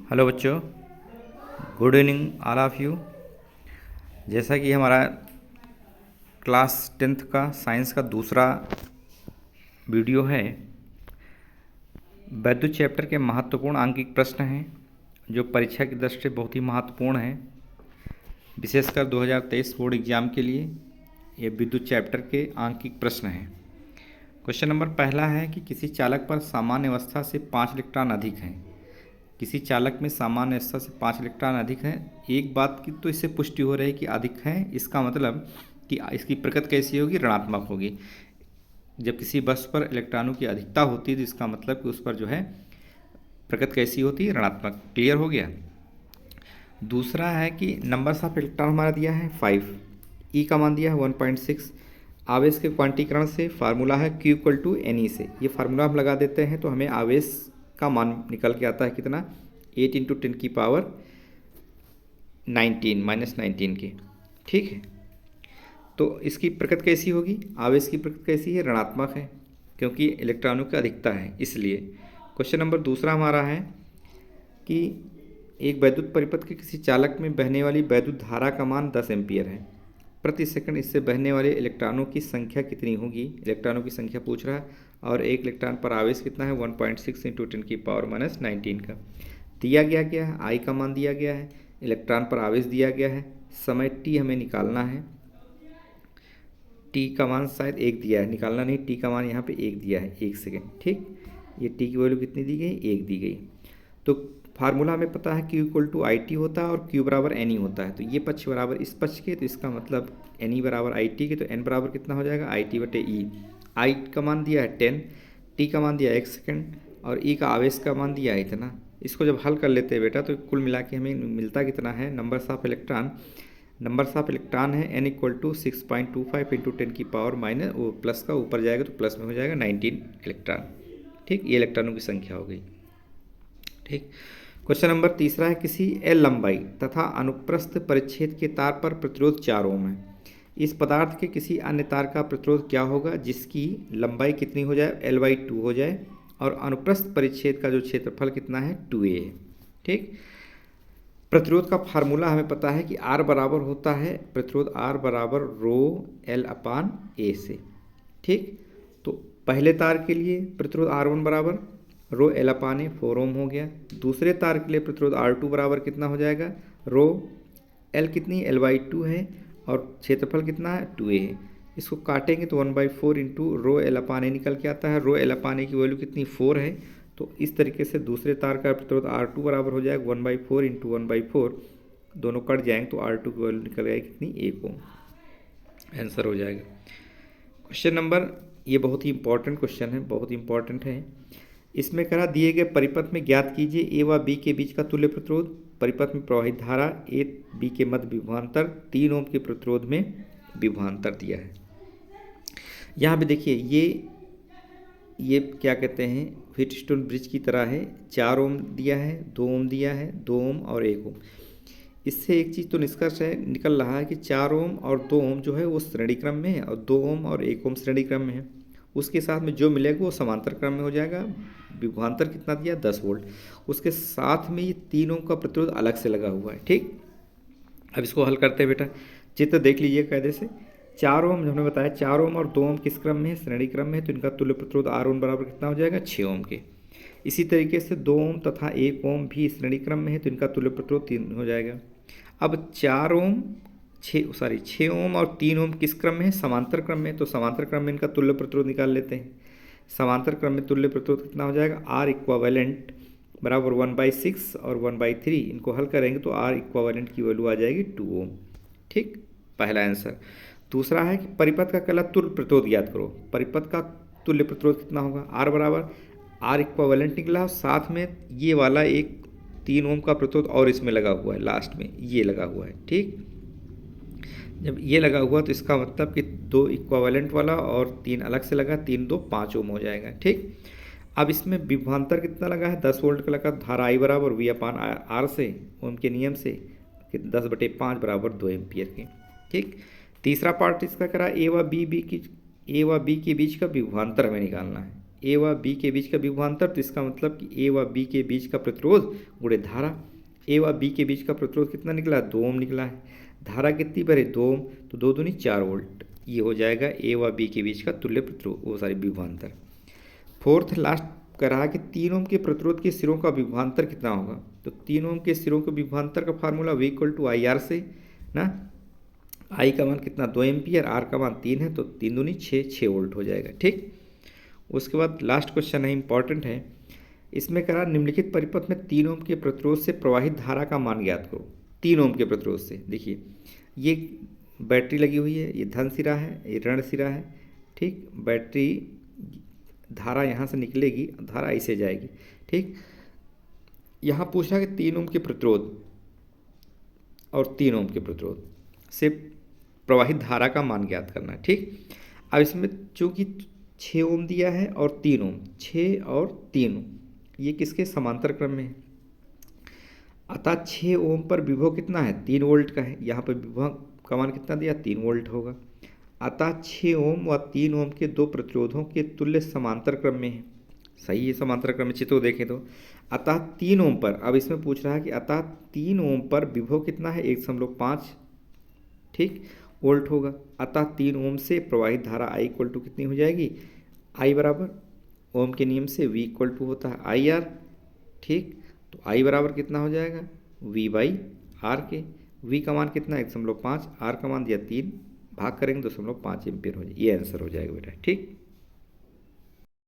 Hello बच्चों, good evening all of you. जैसा कि हमारा क्लास 10th का साइंस का दूसरा वीडियो है, वैद्युत चैप्टर के महत्वपूर्ण आंकिक प्रश्न हैं जो परीक्षा की दृष्टि से बहुत ही महत्वपूर्ण है, विशेषकर 2023 बोर्ड एग्जाम के लिए। ये विद्युत चैप्टर के आंकिक प्रश्न हैं। क्वेश्चन नंबर पहला है कि किसी चालक पर सामान्य अवस्था से 5 इलेक्ट्रॉन अधिक हैं। किसी चालक में सामान्य अवस्था से 5 इलेक्ट्रॉन अधिक हैं। एक बात की तो इससे पुष्टि हो रही है कि अधिक हैं, इसका मतलब कि इसकी प्रकृति कैसी होगी, ऋणात्मक होगी। जब किसी वस्तु पर इलेक्ट्रॉनों की अधिकता होती है तो इसका मतलब कि उस पर जो है प्रकृति कैसी होती है, ऋणात्मक। क्लियर हो गया। दूसरा है कि नंबर्स ऑफ इलेक्ट्रॉन हमारा दिया है 5, ई का मान दिया है 1.6। आवेश के क्वांटीकरण से फार्मूला है Q इक्वल टू NE से। ये फार्मूला हम लगा देते हैं तो हमें आवेश का मान निकल के आता है कितना, 8 × 10⁻19 -19 के। ठीक है, तो इसकी प्रकृति कैसी होगी, आवेश की प्रकृति कैसी है, ऋणात्मक है, क्योंकि इलेक्ट्रॉनों की अधिकता है इसलिए। क्वेश्चन नंबर दूसरा हमारा है कि एक वैद्युत परिपथ के किसी चालक में बहने वाली वैद्युत धारा का मान 10 एम्पीयर है। प्रति सेकंड इससे बहने वाले इलेक्ट्रॉनों की संख्या कितनी होगी, इलेक्ट्रॉनों की संख्या पूछ रहा है, और एक इलेक्ट्रॉन पर आवेश कितना है, 1.6 × 10⁻19 का। दिया गया क्या है, आई का मान दिया गया है, इलेक्ट्रॉन पर आवेश दिया गया है, समय टी हमें निकालना है। टी का मान शायद 1 दिया है, निकालना नहीं, टी का मान यहाँ पे 1 दिया है, 1 सेकेंड। ठीक, ये टी की वैल्यू कितनी दी गई, 1 दी गई। तो फार्मूला हमें पता है Q इक्वल टू IT होता है और Q बराबर NE होता है। तो ये पक्ष बराबर इस पक्ष के, तो इसका मतलब NE बराबर IT के, तो N बराबर कितना हो जाएगा, IT/E। I का मान दिया है 10, T का मान दिया है 1 सेकेंड, और E का आवेश का मान दिया है इतना। इसको जब हल कर लेते हैं बेटा तो कुल मिला के हमें मिलता कितना है, नंबर्स ऑफ इलेक्ट्रॉन है N इक्वल टू 6.25 × 10⁻⁻, वो प्लस का ऊपर जाएगा तो प्लस में हो जाएगा 19 इलेक्ट्रॉन। ठीक, ये इलेक्ट्रॉनों की संख्या हो गई। ठीक, क्वेश्चन नंबर तीसरा है किसी L लंबाई तथा अनुप्रस्थ परिच्छेद के तार पर प्रतिरोध 4 ओम है। इस पदार्थ के किसी अन्य तार का प्रतिरोध क्या होगा जिसकी लंबाई कितनी हो जाए, L/2 हो जाए, और अनुप्रस्थ परिच्छेद का जो क्षेत्रफल कितना है, 2a है। ठीक, प्रतिरोध का फार्मूला हमें पता है कि R बराबर होता है, प्रतिरोध R बराबर ρL/A से। ठीक, तो पहले तार के लिए प्रतिरोध R1 बराबर ρL/A 4 ओम हो गया। दूसरे तार के लिए प्रतिरोध R2 बराबर कितना हो जाएगा, ρL कितनी, L/2 है, और क्षेत्रफल कितना है, 2a है। इसको काटेंगे तो 1/4 × ρL/A निकल के आता है। ρL/A की वैल्यू कितनी, 4 है। तो इस तरीके से दूसरे तार का प्रतिरोध R2 बराबर हो जाएगा 1/4 × 1/4, दोनों कट जाएंगे तो R2 की वैल्यू निकल जाएगी कितनी, 1 ओम। आंसर हो जाएगा। क्वेश्चन नंबर, ये बहुत ही इंपॉर्टेंट क्वेश्चन है, बहुत ही इंपॉर्टेंट है। इसमें करा दिए गए परिपथ में ज्ञात कीजिए A व B के बीच का तुल्य प्रतिरोध। परिपथ में प्रवाहित धारा A B के मध्य विभवांतर 3 ओम के प्रतिरोध में विभवांतर दिया है। यहाँ पे देखिए ये क्या कहते हैं, व्हीटस्टोन ब्रिज की तरह है। 4 ओम दिया है, 2 ओम दिया है, 2 ओम और 1 ओम। इससे एक चीज़ तो निष्कर्ष है निकल रहा है कि 4 ओम और 2 ओम जो है वो श्रेणी क्रम में है, और 2 ओम और 1 ओम श्रेणी क्रम में है। उसके साथ में जो मिलेगा वो समांतर क्रम में हो जाएगा। विभवांतर कितना दिया, 10 वोल्ट। उसके साथ में ये 3 ओम का प्रतिरोध अलग से लगा हुआ है। ठीक, अब इसको हल करते हैं बेटा, चित्र देख लीजिए कायदे से। 4 ओम हमने बताया, 4 ओम और 2 ओम किस क्रम में है, श्रेणी क्रम में है, तो इनका तुल्य प्रतिरोध R1 बराबर कितना हो जाएगा, 6 ओम के। इसी तरीके से 2 ओम तथा 1 ओम भी श्रेणी क्रम में है, तो इनका तुल्य प्रतिरोध 3 हो जाएगा। अब 6 ओम और 3 ओम किस क्रम में है, समांतर क्रम में, तो समांतर क्रम में इनका तुल्य प्रतिरोध निकाल लेते हैं। समांतर क्रम में तुल्य प्रतिरोध कितना हो जाएगा, R इक्वावेलेंट बराबर 1/6 और 1/3। इनको हल करेंगे तो R इक्वावेलेंट की वैल्यू आ जाएगी 2 ओम। ठीक, पहला आंसर। दूसरा है कि परिपथ का कला तुल्य प्रतिरोध ज्ञात करो। परिपथ का तुल्य प्रतिरोध कितना होगा, R बराबर R इक्वावेलेंट निकला, साथ में ये वाला एक 3 ओम का प्रतिरोध और इसमें लगा हुआ है, लास्ट में ये लगा हुआ है। ठीक, जब ये लगा हुआ तो इसका मतलब कि 2 इक्वावेलेंट वाला और 3 अलग से लगा, 3 2 5 ओम हो जाएगा। ठीक, अब इसमें विभवांतर कितना लगा है, 10 वोल्ट का लगा। धारा I बराबर V/R से, ओम के नियम से, 10/5 बराबर 2 एम्पियर के। ठीक, तीसरा पार्ट इसका करा A व B के बीच का विभवांतर हमें निकालना है। ए व बी के बीच का विभवांतर, तो इसका मतलब कि ए व बी के बीच का प्रतिरोध गुणे धारा। ए व बी के बीच का प्रतिरोध कितना निकला, 2 ओम निकला है। धारा कितनी भरे, 2 ओम, तो 2 दूनी 4 वोल्ट। ये हो जाएगा ए व बी के बीच का तुल्य प्रतिरोध, वो सारी विभवांतर। फोर्थ लास्ट कह रहा है कि 3 ओम के प्रतिरोध के सिरों का विभवांतर कितना होगा। तो 3 ओम के सिरों के विभवांतर का फार्मूला V = IR से ना, I का मान कितना, 2 एम्पियर, R का मान 3 है, तो 3 दूनी 6 वोल्ट हो जाएगा। ठीक, उसके बाद लास्ट क्वेश्चन है, इंपॉर्टेंट है। इसमें करा निम्नलिखित परिपथ में 3 ओम के प्रतिरोध से प्रवाहित धारा का मान ज्ञात करो। 3 ओम के प्रतिरोध से, देखिए ये बैटरी लगी हुई है, ये धन सिरा है, ये ऋण सिरा है। ठीक, बैटरी धारा यहाँ से निकलेगी, धारा ऐसे जाएगी। ठीक, यहाँ पूछा कि 3 ओम के प्रतिरोध और 3 ओम के प्रतिरोध से प्रवाहित धारा का मान ज्ञात करना है। ठीक, अब इसमें चूंकि 6 ओम दिया है और 3 ओम, 6 और 3 ओम ये किसके समांतर क्रम में है, अतः 6 ओम पर विभव कितना है, 3 वोल्ट का है। यहाँ पर विभव का मान कितना दिया, 3 वोल्ट होगा। अतः 6 ओम व 3 ओम के दो प्रतिरोधों के तुल्य समांतर क्रम में है। सही है, समांतर क्रम में चित्र देखें तो। अतः 3 ओम पर, अब इसमें पूछ रहा है कि अतः 3 ओम पर विभव कितना है, 1.5 ठीक वोल्ट होगा। अतः 3 ओम से प्रवाहित धारा I = कितनी हो जाएगी, I बराबर ओम के नियम से V = होता है IR। ठीक, तो I बराबर कितना हो जाएगा, V/R के। V का मान कितना है, 1.5, R का मान दिया 3, भाग करेंगे 2.5 एम्पियर हो जाए, ये आंसर हो जाएगा बेटा। ठीक।